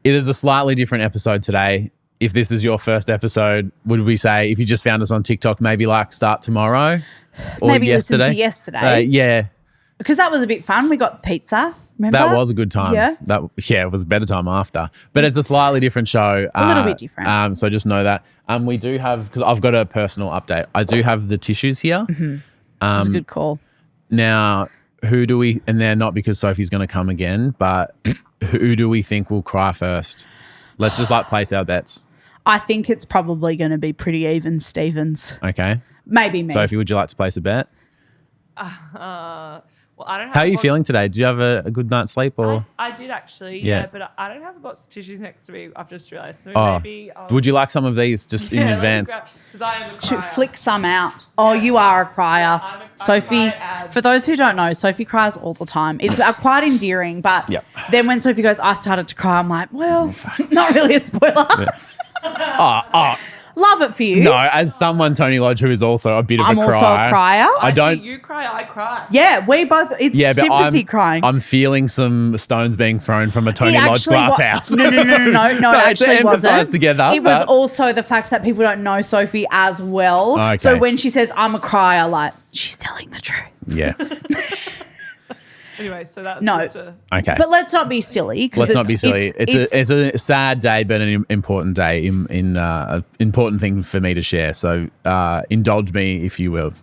It is a slightly different episode today. If this is your first episode, would we say if you just found us on TikTok, maybe like start tomorrow or Maybe yesterday? listen to yesterday's. Yeah. Because that was a bit fun. We got pizza. Remember? That was a good time. Yeah. It was a better time after. But it's a slightly different show. A little bit different. So just know that. We do have, because I've got a personal update. I do have the tissues here. That's a good call. Now, who do we, and they're not because Sophie's going to come again, but who do we think will cry first? Let's just place our bets. I think it's probably going to be pretty even Stevens. Okay. Maybe me. Sophie, would you like to place a bet? Well, I don't have How are you feeling today? Do you have a good night's sleep or? I did actually, Yeah. but I don't have a box of tissues next to me. I've just realised. So Oh, maybe would you like some of these just in advance? Because I am a Should crier. flick some out. Oh, you are a crier. I'm a Sophie, crier as- for those who don't know, Sophie cries all the time. It's quite endearing, but Yep. then when Sophie goes, I started to cry, I'm like, well, not really a spoiler. Love it for you. No, as someone, Tony Lodge, who is also a bit of I'm a also crier. a crier. I don't. See you cry, I cry. Yeah, we both, it's Yeah, but sympathy crying. I'm feeling some stones being thrown from a Tony It Lodge actually glass wa- house. No, it it's actually to wasn't. empathise together, It was but- also the fact that people don't know Sophie as well. Okay. So when she says, I'm a crier, like, she's telling the truth. Yeah. Anyway, so that's No. just a... Okay. But let's not be silly. 'cause Let's not be silly. It's a sad day, but an important day, an important thing for me to share. So indulge me, if you will.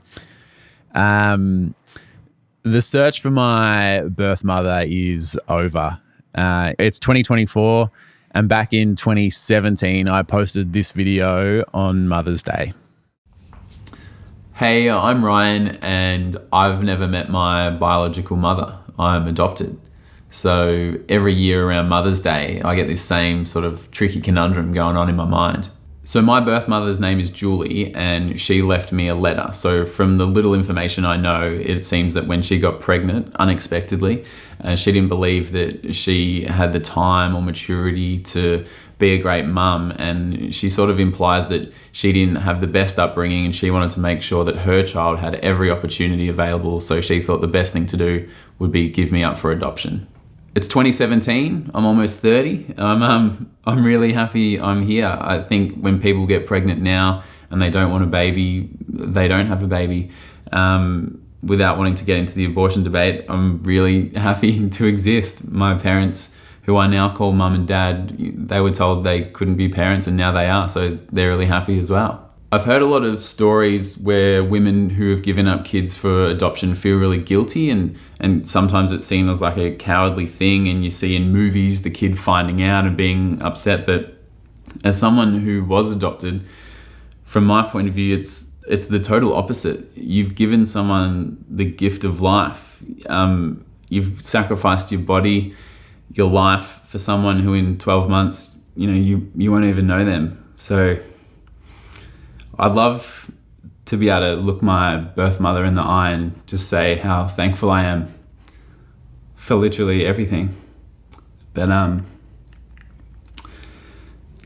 The search for my birth mother is over. It's 2024, and back in 2017, I posted this video on Mother's Day. Hey, I'm Ryan, and I've never met my biological mother. I'm adopted. So every year around Mother's Day, I get this same sort of tricky conundrum going on in my mind. So my birth mother's name is Julie, and she left me a letter. So from the little information I know, it seems that when she got pregnant unexpectedly, she didn't believe that she had the time or maturity to be a great mum, and she sort of implies that she didn't have the best upbringing and she wanted to make sure that her child had every opportunity available, so she thought the best thing to do would be give me up for adoption. It's 2017, I'm almost 30. I'm really happy I'm here. I think when people get pregnant now and they don't want a baby, they don't have a baby. Without wanting to get into the abortion debate, I'm really happy to exist. My parents, who I now call mum and dad, they were told they couldn't be parents and now they are, so they're really happy as well. I've heard a lot of stories where women who have given up kids for adoption feel really guilty, and sometimes it's seen as like a cowardly thing, and you see in movies the kid finding out and being upset. But as someone who was adopted, from my point of view, it's the total opposite. You've given someone the gift of life. You've sacrificed your body, your life for someone who in 12 months, you won't even know them. So I'd love to be able to look my birth mother in the eye and just say how thankful I am for literally everything. But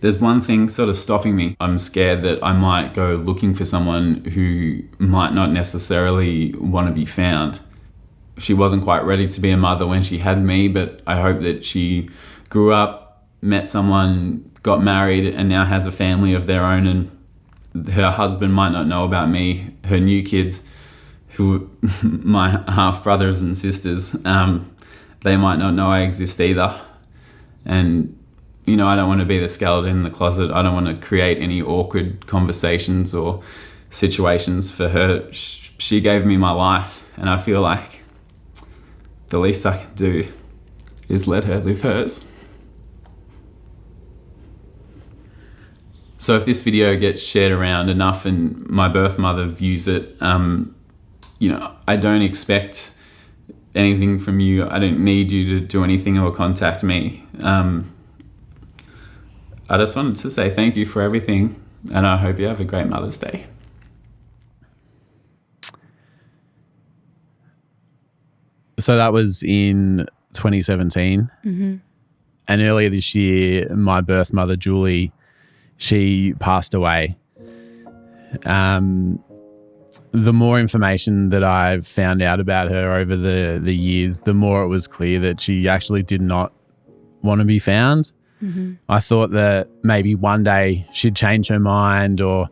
there's one thing sort of stopping me. I'm scared that I might go looking for someone who might not necessarily want to be found. She wasn't quite ready to be a mother when she had me, but I hope that she grew up, met someone, got married, and now has a family of their own, and her husband might not know about me. Her new kids, who my half brothers and sisters, they might not know I exist either. And I don't want to be the skeleton in the closet. I don't want to create any awkward conversations or situations for her. She gave me my life, and I feel like the least I can do is let her live hers. So if this video gets shared around enough and my birth mother views it, I don't expect anything from you. I don't need you to do anything or contact me. I just wanted to say thank you for everything, and I hope you have a great Mother's Day. So that was in 2017. Mm-hmm. And earlier this year, my birth mother, Julie, she passed away. The more information that I've found out about her over the years, the more it was clear that she actually did not want to be found. I thought that maybe one day she'd change her mind, or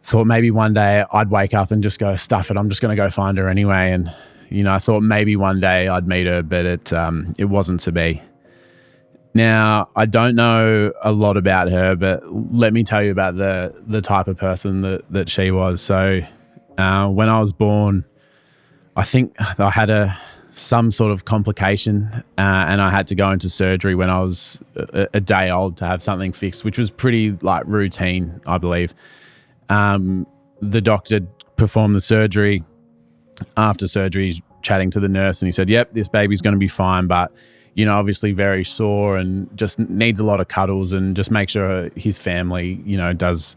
thought maybe one day I'd wake up and just go, stuff it, I'm just going to go find her anyway. And, I thought maybe one day I'd meet her, but it wasn't to be. Now, I don't know a lot about her, but let me tell you about the type of person that she was. So when I was born, I think I had some sort of complication and I had to go into surgery when I was a day old to have something fixed, which was pretty routine, I believe. The doctor performed the surgery. After surgery, he's chatting to the nurse and he said, yep, this baby's going to be fine, but obviously very sore and just needs a lot of cuddles, and just make sure his family, does,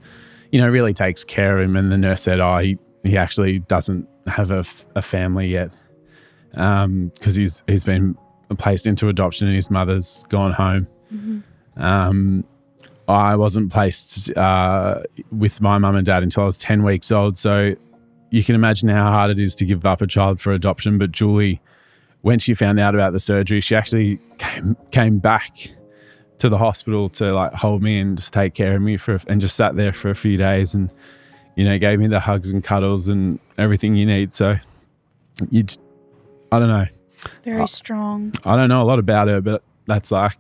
really takes care of him. And the nurse said, he actually doesn't have a family yet, because he's been placed into adoption and his mother's gone home. I wasn't placed with my mum and dad until I was 10 weeks old. So you can imagine how hard it is to give up a child for adoption. But Julie, when she found out about the surgery, she actually came back to the hospital to hold me and just take care of me and just sat there for a few days and, gave me the hugs and cuddles and everything you need. So I don't know. It's very strong. I don't know a lot about her, but that's I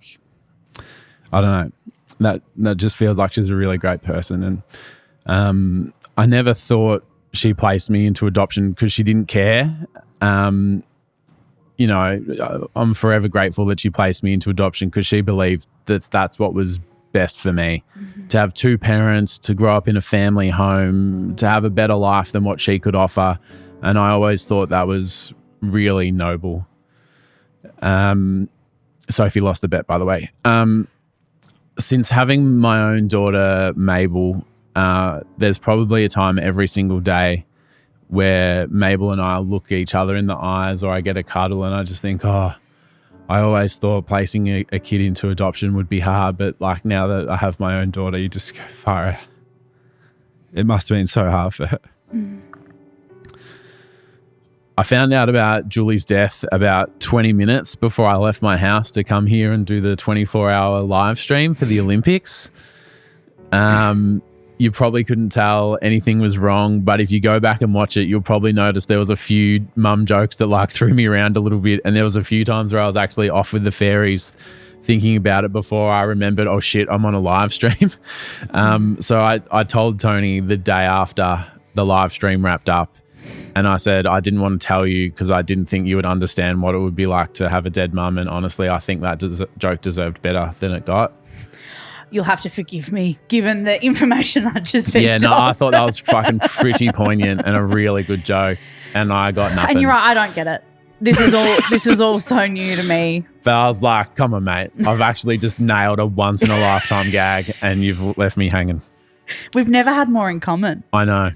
don't know. That just feels like she's a really great person. And I never thought she placed me into adoption because she didn't care. I'm forever grateful that she placed me into adoption because she believed that's what was best for me. To have two parents, to grow up in a family home, to have a better life than what she could offer. And I always thought that was really noble. Sophie lost the bet, by the way. Since having my own daughter, Mabel, there's probably a time every single day where Mabel and I look each other in the eyes, or I get a cuddle and I just think, I always thought placing a kid into adoption would be hard, but now that I have my own daughter, you just go, far out. It must have been so hard for her. I found out about Julie's death about 20 minutes before I left my house to come here and do the 24-hour live stream for the Olympics. You probably couldn't tell anything was wrong, but if you go back and watch it, you'll probably notice there was a few mum jokes that threw me around a little bit, and there was a few times where I was actually off with the fairies thinking about it before I remembered, oh shit, I'm on a live stream. So I told Tony the day after the live stream wrapped up, and I said, I didn't want to tell you because I didn't think you would understand what it would be like to have a dead mum. And honestly, I think that joke deserved better than it got. You'll have to forgive me, given the information I just been Yeah, no, told. I thought that was fucking pretty poignant and a really good joke. And I got nothing. And you're right, I don't get it. This is all so new to me. But I was like, come on, mate. I've actually just nailed a once-in-a-lifetime gag and you've left me hanging. We've never had more in common. I know.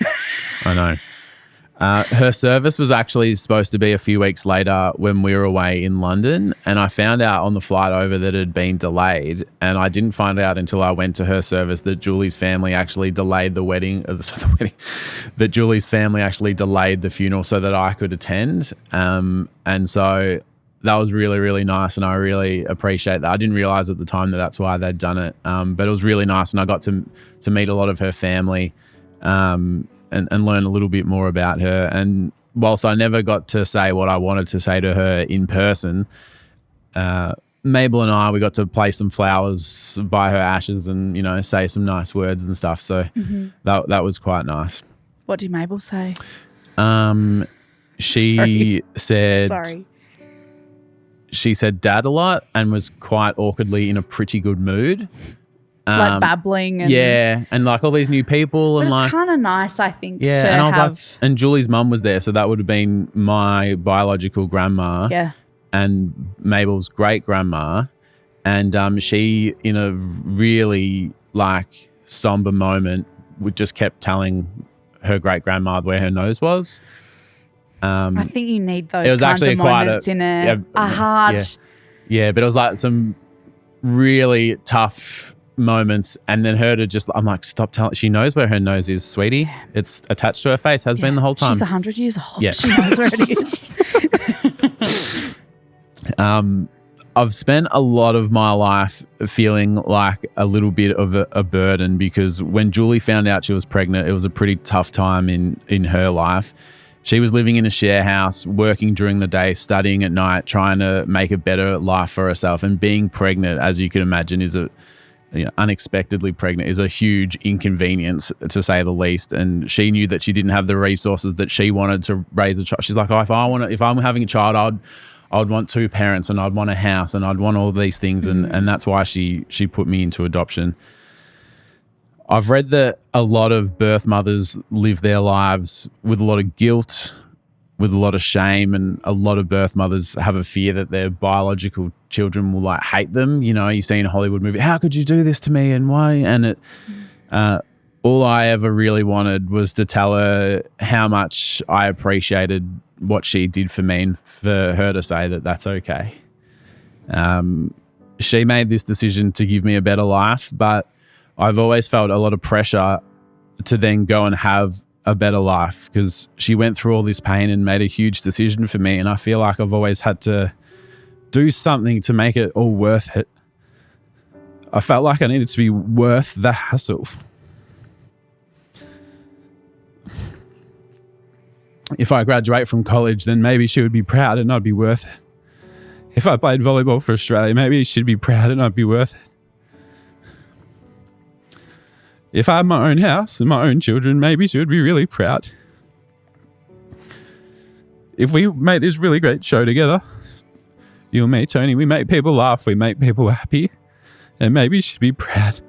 Her service was actually supposed to be a few weeks later when we were away in London, and I found out on the flight over that it had been delayed, and I didn't find out until I went to her service that Julie's family actually delayed that Julie's family actually delayed the funeral so that I could attend, and so that was really, really nice, and I really appreciate that. I didn't realise at the time that that's why they'd done it, but it was really nice, and I got to meet a lot of her family, and learn a little bit more about her. And whilst I never got to say what I wanted to say to her in person, Mabel and I, we got to place some flowers by her ashes and, say some nice words and stuff. So that was quite nice. What did Mabel say? She said... Sorry. She said dad a lot and was quite awkwardly in a pretty good mood. Like babbling. And, yeah, and all these new people. But and it's kind of nice, I think, yeah, to and I was have. and Julie's mum was there, so that would have been my biological grandma. Yeah. And Mabel's great grandma, and she, in a really somber moment, would just kept telling her great grandma where her nose was. I think you need those it was kinds actually of quite moments in a hard. Yeah, but it was some really tough moments, and then her to just, I'm like, stop telling. She knows where her nose is, sweetie. It's attached to her face. Has been the whole time. She's 100 years old. Yeah. She knows where it is. I've spent a lot of my life feeling like a little bit of a burden, because when Julie found out she was pregnant, it was a pretty tough time in her life. She was living in a share house, working during the day, studying at night, trying to make a better life for herself. And being pregnant, as you can imagine, unexpectedly pregnant is a huge inconvenience, to say the least. And she knew that she didn't have the resources that she wanted to raise a child. She's like, oh, if I'm having a child, I'd want 2 parents, and I'd want a house, and I'd want all these things. And that's why she put me into adoption. I've read that a lot of birth mothers live their lives with a lot of guilt, with a lot of shame, and a lot of birth mothers have a fear that their biological children will like hate them. You know, you see in a Hollywood movie, how could you do this to me, and why? And all I ever really wanted was to tell her how much I appreciated what she did for me, and for her to say that that's okay. She made this decision to give me a better life, but I've always felt a lot of pressure to then go and have a better life, because she went through all this pain and made a huge decision for me. And I feel like I've always had to do something to make it all worth it. I felt like I needed to be worth the hassle. If I graduate from college, then maybe she would be proud and I'd be worth it. If I played volleyball for Australia, maybe she'd be proud and I'd be worth it. If I had my own house and my own children, maybe she would be really proud. If we made this really great show together, you and me, Tony, we make people laugh, we make people happy, and maybe she'd be proud.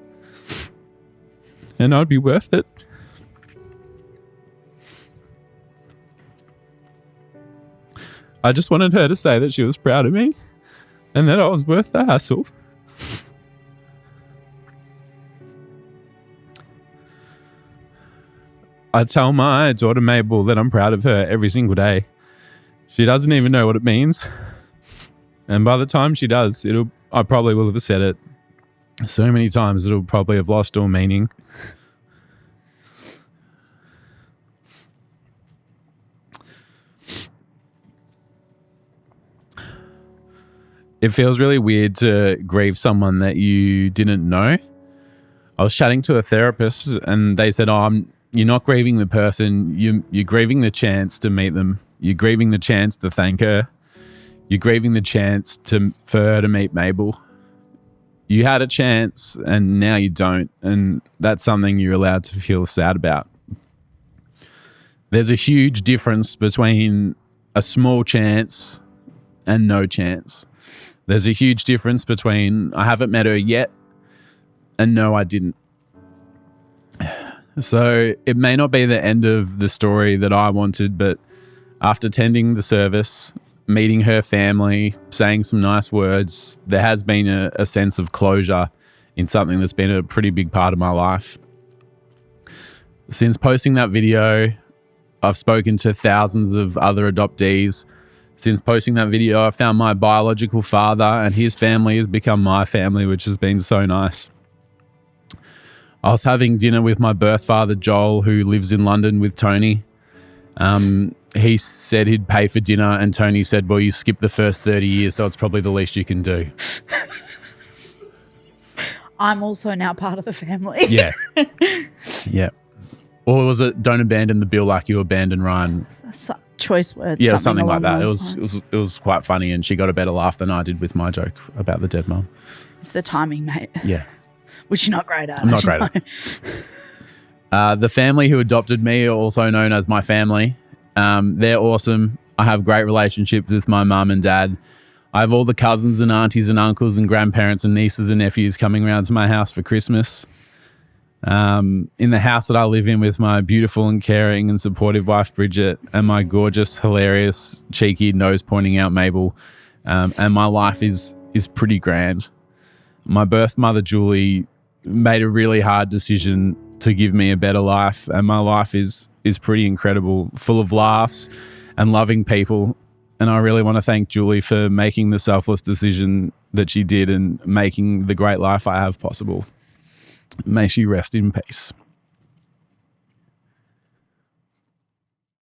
And I'd be worth it. I just wanted her to say that she was proud of me and that I was worth the hassle. I tell my daughter Mabel that I'm proud of her every single day. She doesn't even know what it means. And by the time she does, I probably will have said it so many times it'll probably have lost all meaning. It feels really weird to grieve someone that you didn't know. I was chatting to a therapist and they said, you're not grieving the person, you're grieving the chance to meet them. You're grieving the chance to thank her. You're grieving the chance for her to meet Mabel. You had a chance and now you don't, and that's something you're allowed to feel sad about. There's a huge difference between a small chance and no chance. There's a huge difference between I haven't met her yet and no, I didn't. So it may not be the end of the story that I wanted, but after attending the service, meeting her family, saying some nice words, there has been a sense of closure in something that's been a pretty big part of my life. Since posting that video, I've spoken to thousands of other adoptees. Since posting that video, I found my biological father and his family has become my family, which has been so nice. I was having dinner with my birth father, Joel, who lives in London with Tony. He said he'd pay for dinner and Tony said, well, you skipped the first 30 years, so it's probably the least you can do. I'm also now part of the family. Yeah. Yeah. Or was it don't abandon the Bill like you abandoned Ryan? Choice words. Yeah, something like that. It It was quite funny and she got a better laugh than I did with my joke about the dead mum. It's the timing, mate. Yeah. Which you're not great at. I'm not great at. The family who adopted me are also known as my family. They're awesome. I have great relationships with my mum and dad. I have all the cousins and aunties and uncles and grandparents and nieces and nephews coming around to my house for Christmas. In the house that I live in with my beautiful and caring and supportive wife, Bridget, and my gorgeous, hilarious, cheeky, nose-pointing out Mabel. And my life is pretty grand. My birth mother, Julie, made a really hard decision to give me a better life, and my life is pretty incredible, full of laughs and loving people. And I really want to thank Julie for making the selfless decision that she did and making the great life I have possible. May she rest in peace.